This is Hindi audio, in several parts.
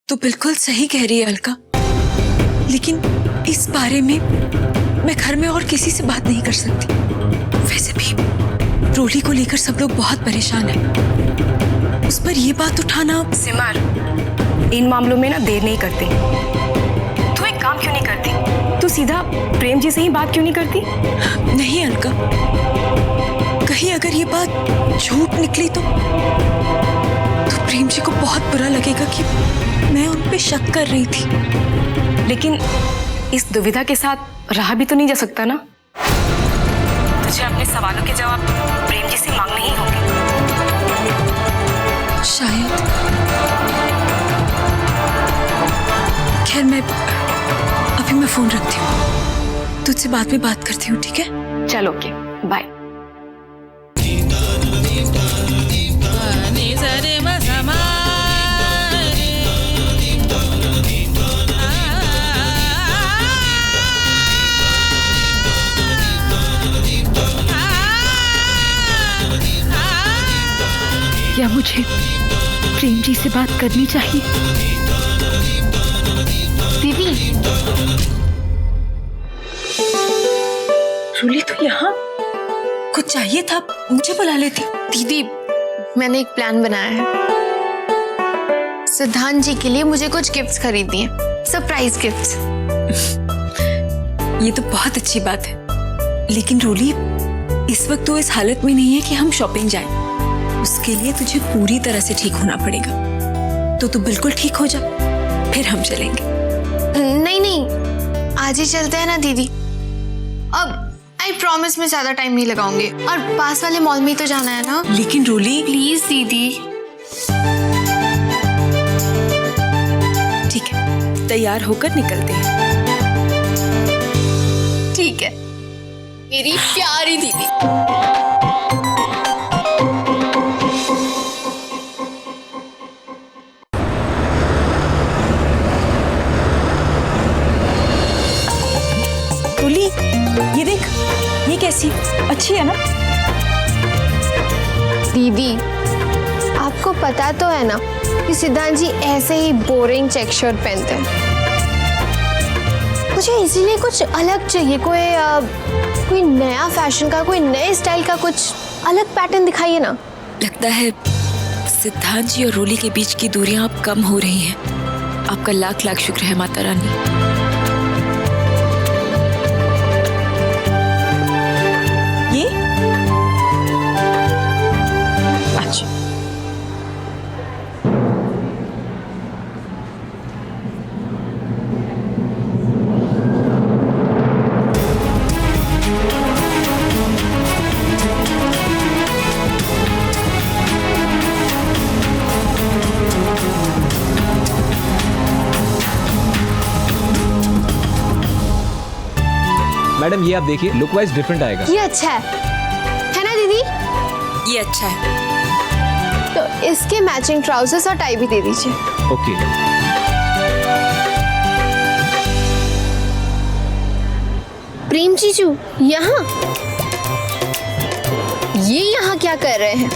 तू बिल्कुल सही कह रही है अलका, लेकिन इस बारे में मैं घर में और किसी से बात नहीं कर सकती। वैसे भी रोली को लेकर सब लोग बहुत परेशान हैं। उस पर ये बात उठाना। सिमर, इन मामलों में ना देर नहीं करते। तू एक काम क्यों नहीं करती? तू सीधा प्रेम जी से ही बात क्यों नहीं करती? नहीं अलका, कहीं अगर ये बात झूठ निकली तो प्रेम जी को बहुत बुरा लगेगा कि मैं उन पे शक कर रही थी। लेकिन इस दुविधा के साथ रहा भी तो नहीं जा सकता ना। तुझे अपने सवालों के जवाब प्रेम जी से मांगने ही होंगे। शायद। खैर अभी मैं फोन रखती हूँ, तुझसे बाद में बात करती हूँ, ठीक है? चलो ओके, बाय। क्या मुझे प्रेम जी से बात करनी चाहिए? दीदी, रूली तो यहाँ कुछ चाहिए था, मुझे बुला लेती। दीदी, मैंने एक प्लान बनाया है। सिद्धांत जी के लिए मुझे कुछ गिफ्ट्स खरीदनी है, सरप्राइज गिफ्ट्स। ये तो बहुत अच्छी बात है, लेकिन रूली इस वक्त तो इस हालत में नहीं है कि हम शॉपिंग जाएं। उसके लिए तुझे पूरी तरह से ठीक होना पड़ेगा। तो तू बिल्कुल ठीक हो जा, फिर हम चलेंगे। नहीं, आज ही चलते हैं ना दीदी। अब आई प्रॉमिस, मैं ज्यादा टाइम नहीं लगाऊंगी, और पास वाले मॉल में ही तो जाना है ना। लेकिन रूली प्लीज दीदी। ठीक है, तैयार होकर निकलते हैं। ठीक है मेरी प्यारी दीदी। रूली, ये देख, ये कैसी अच्छी है ना? दीदी, आपको पता तो है ना कि सिद्धांत जी ऐसे ही बोरिंग चेक शर्ट पहनते हैं। मुझे इसीलिए कुछ अलग चाहिए, कोई नया फैशन का, कोई नए स्टाइल का, कुछ अलग पैटर्न दिखाइए ना। लगता है सिद्धांत जी और रूली के बीच की दूरियां अब कम हो रही हैं। आपका लाख लाख शुक्र है माता रानी। ये अच्छा, मैडम ये आप देखिए, लुक वाइज डिफरेंट आएगा। ये अच्छा है ना दीदी? ये अच्छा है। तो इसके मैचिंग ट्राउजर्स और टाई भी दे दीजिए। ओके। प्रेम जीजू यहाँ? ये यहाँ क्या कर रहे हैं?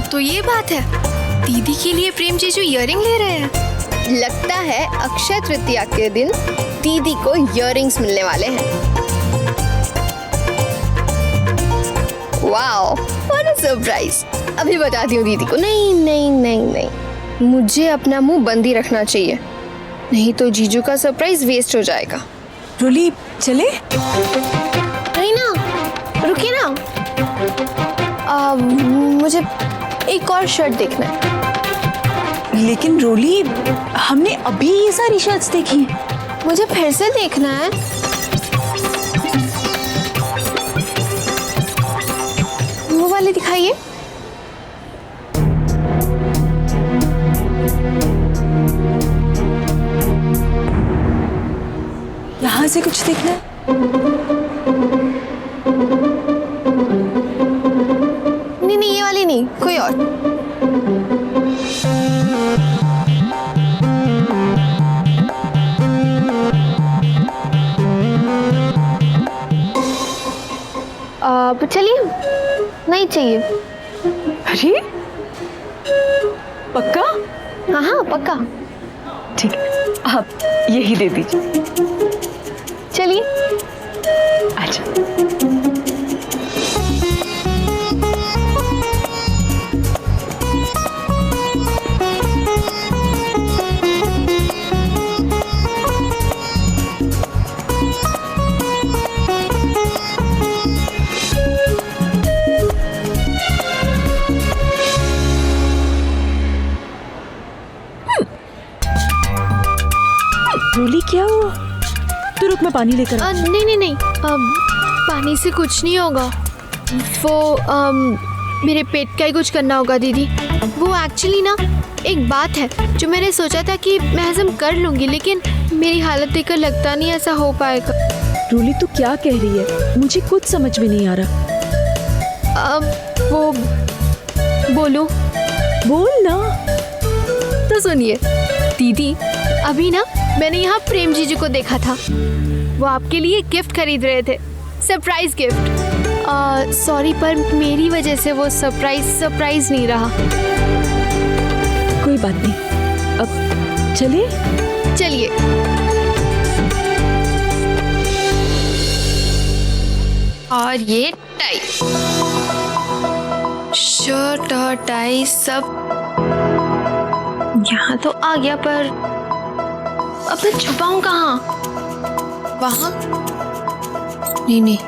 तो ये बात है, दीदी के लिए प्रेम जीजू इयररिंग ले रहे हैं। लगता है अक्षय तृतीया के दिन दीदी को इयररिंग्स मिलने वाले हैं। Wow, what a surprise. अभी बताती हूँ दीदी को। नहीं नहीं नहीं नहीं, मुझे अपना मुंह बंद ही रखना चाहिए, नहीं तो जीजू का सरप्राइज वेस्ट हो जाएगा। रूली चले? नहीं ना, रुकिए ना। मुझे एक और शर्ट देखना है। लेकिन रोली, हमने अभी ये सारी शर्ट्स देखी हैं। मुझे फिर से देखना है। वो वाली दिखाइए। यहाँ से कुछ देखना है? नहीं, ये वाली नहीं, कोई और। चलिए, नहीं चाहिए। अरे पक्का? हाँ हाँ पक्का। ठीक है, आप यही दे दीजिए। चलिए। अच्छा। रोली क्या हुआ? तू रुक, मैं पानी लेकर आ। नहीं नहीं नहीं, पानी से कुछ नहीं होगा। वो मेरे पेट का ही कुछ करना होगा दीदी। वो एक्चुअली ना एक बात है जो मैंने सोचा था कि मैं हजम कर लूँगी, लेकिन मेरी हालत देखकर लगता नहीं ऐसा हो पाएगा। रोली तू क्या कह रही है? मुझे कुछ समझ में नहीं आ रहा। वो बोलो। बोल ना। तो सुनिए दीदी, अभी ना मैंने यहाँ प्रेम जीजू को देखा था। वो आपके लिए गिफ्ट खरीद रहे थे, सरप्राइज गिफ्ट। सॉरी पर मेरी वजह से वो सरप्राइज नहीं रहा। कोई बात नहीं, अब चले। चलिए। और ये टाई, शर्ट और टाई सब यहाँ तो आ गया, पर अब मैं छुपाऊं कहाँ? वहां? नहीं नहीं,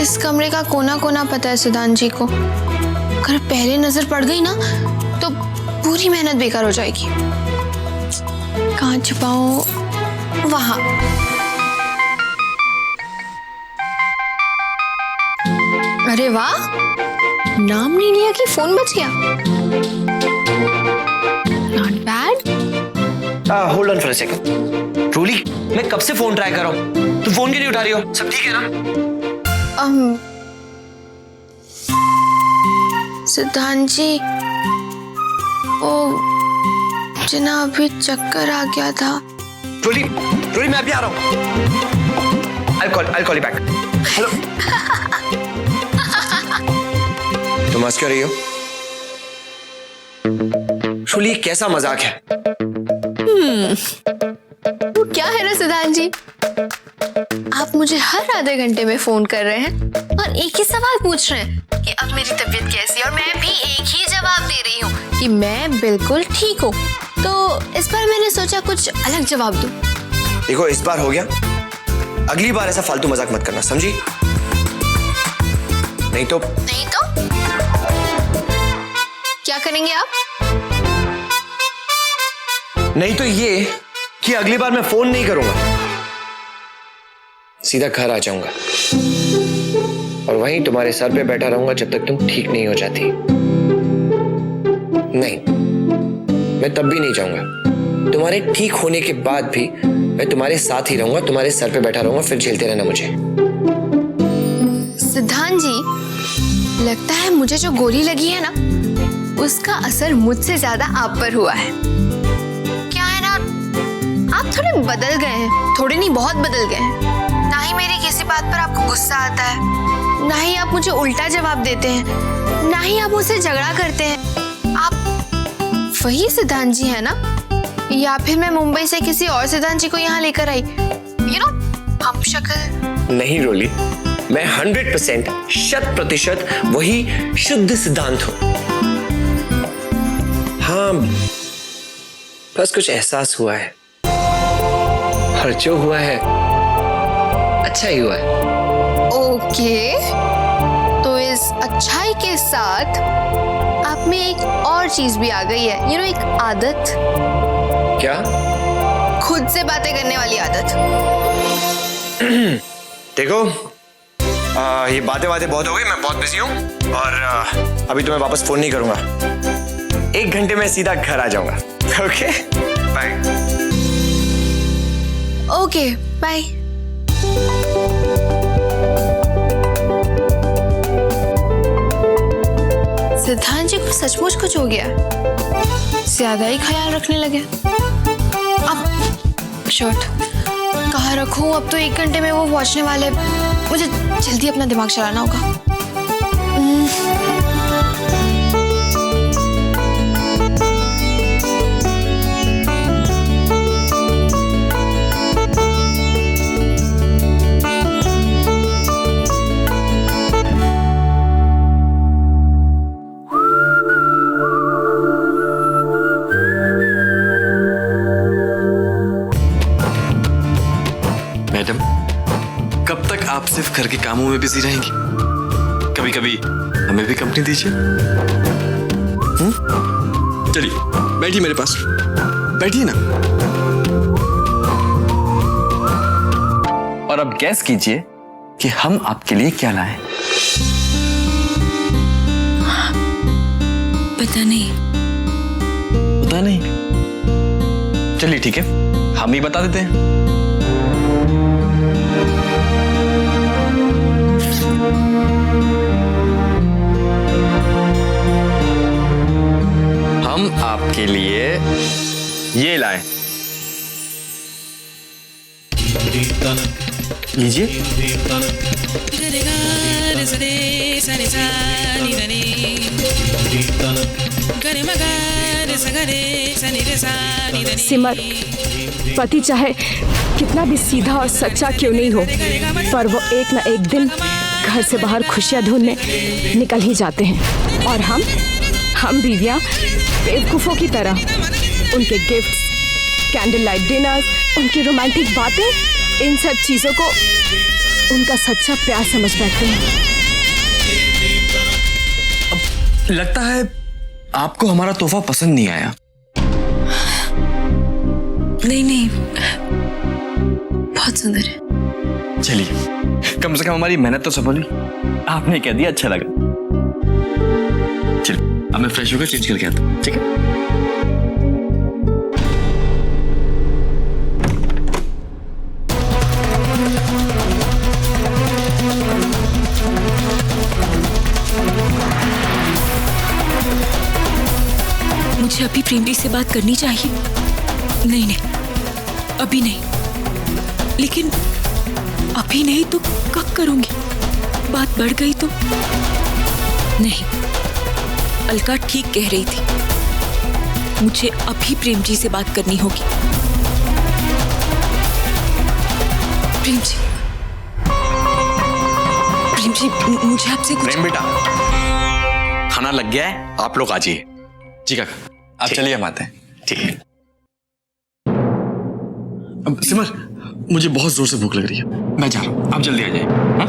इस कमरे का कोना कोना पता है सिद्धांत जी को। अगर पहले नजर पड़ गई ना तो पूरी मेहनत बेकार हो जाएगी। कहाँ छुपाऊं? वहां। अरे वाह, नाम नहीं लिया कि फोन बज गया। Not bad. Hold on for a second. Roli, मैं कब से फोन ट्राई कर रहा हूँ, तू फोन क्यों नहीं उठा रही हो? सब ठीक है ना? सिद्धांत जी, ओ जना अभी चक्कर आ गया था। रोली, रोली मैं अभी आ रहा हूँ। I'll call you back. Hello. तुम हंस क्यों रही हो? रोली, कैसा मजाक है? वो क्या है ना सिद्धांत जी, आप मुझे हर आधे घंटे में फोन कर रहे हैं और एक ही सवाल पूछ रहे हैं कि अब मेरी तबीयत कैसी है, और मैं भी एक ही जवाब दे रही हूँ कि मैं बिल्कुल ठीक हूँ। तो इस बार मैंने सोचा कुछ अलग जवाब दूं। देखो, इस बार हो गया, अगली बार ऐसा फालतू मजाक मत करना, समझी? नहीं तो क्या करेंगे आप? नहीं तो ये कि अगली बार मैं फोन नहीं करूंगा, सीधा घर आ जाऊंगा और वहीं तुम्हारे सर पे बैठा रहूंगा जब तक तुम ठीक नहीं हो जाती। नहीं, मैं तब भी नहीं जाऊंगा। तुम्हारे ठीक होने के बाद भी मैं तुम्हारे साथ ही रहूंगा, तुम्हारे सर पे बैठा रहूंगा, फिर झेलते रहना मुझे। सिद्धांत जी, लगता है मुझे जो गोली लगी है ना, उसका असर मुझसे ज्यादा आप पर हुआ है। क्या है ना, आप थोड़े बदल गए हैं, थोड़े नहीं बहुत बदल गए हैं। ना ही मेरी किसी बात पर आपको गुस्सा आता है, ना ही आप मुझे उल्टा जवाब देते हैं, ना ही आप मुझसे झगड़ा करते हैं। आप वही सिद्धांत जी है ना? या फिर मैं मुंबई से किसी और सिद्धांत जी को यहाँ लेकर आई, यू नो, हम शक्ल। नहीं रोली, मैं 100% 100% वही शुद्ध सिद्धांत हूं। हाँ, बस कुछ एहसास हुआ है, और जो हुआ है अच्छा ही हुआ है। ओके, तो इस अच्छाई के साथ आप में एक और चीज भी आ गई है, यू नो, एक आदत। क्या? खुद से बातें करने वाली आदत। देखो, ये बातें बहुत हो गई, मैं बहुत बिजी हूँ और अभी तो मैं वापस फोन नहीं करूंगा। 1 घंटे में सीधा घर आ जाऊंगा। Okay, bye. Okay, bye. Siddhant ji को सचमुच कुछ हो गया, ज्यादा ही ख्याल रखने लगे। अब शर्ट कहाँ रखूं? अब तो 1 घंटे में वो पहुंचने वाले हैं। मुझे जल्दी अपना दिमाग चलाना होगा। मैडम, कब तक आप सिर्फ घर के कामों में बिजी रहेंगी? कभी कभी हमें भी कंपनी दीजिए। चलिए बैठिए मेरे पास, बैठिए ना। और अब गैस कीजिए कि हम आपके लिए क्या लाए। पता नहीं। पता नहीं? चलिए ठीक है, हम ही बता देते हैं। हम आपके लिए ये लाए, लीजिए। सिमर, पति चाहे कितना भी सीधा और सच्चा क्यों नहीं हो, पर वो एक ना एक दिन घर से बाहर खुशियां ढूंढने निकल ही जाते हैं। और हम बीवियां बेवकूफों की तरह उनके गिफ्ट्स, कैंडल लाइट डिनर्स, उनकी रोमांटिक बातें, इन सब चीजों को उनका सच्चा प्यार समझ बैठते हैं। अब लगता है आपको हमारा तोहफा पसंद नहीं आया। नहीं, बहुत सुंदर है। चलिए, कम से कम हमारी मेहनत तो सफल हुई। आपने कह दिया, अच्छा लगा। चलिए, अब मैं फ्रेश होकर चेंज करके आता हूँ, ठीक है? मुझे अभी प्रेम जी से बात करनी चाहिए। नहीं, अभी नहीं। लेकिन अभी नहीं तो कब करूंगी? बात बढ़ गई तो? नहीं, अलका ठीक कह रही थी। मुझे अभी प्रेम जी से बात करनी होगी। प्रेम जी, मुझे आपसे कुछ। प्रेम बेटा, खाना लग गया है, आप लोग आ जाइए। जी काका, आप चलिए, हम आते हैं। ठीक है। अब सिमर, मुझे बहुत जोर से भूख लग रही है, मैं जा रहा हूँ, आप जल्दी आ जाइए। हाँ?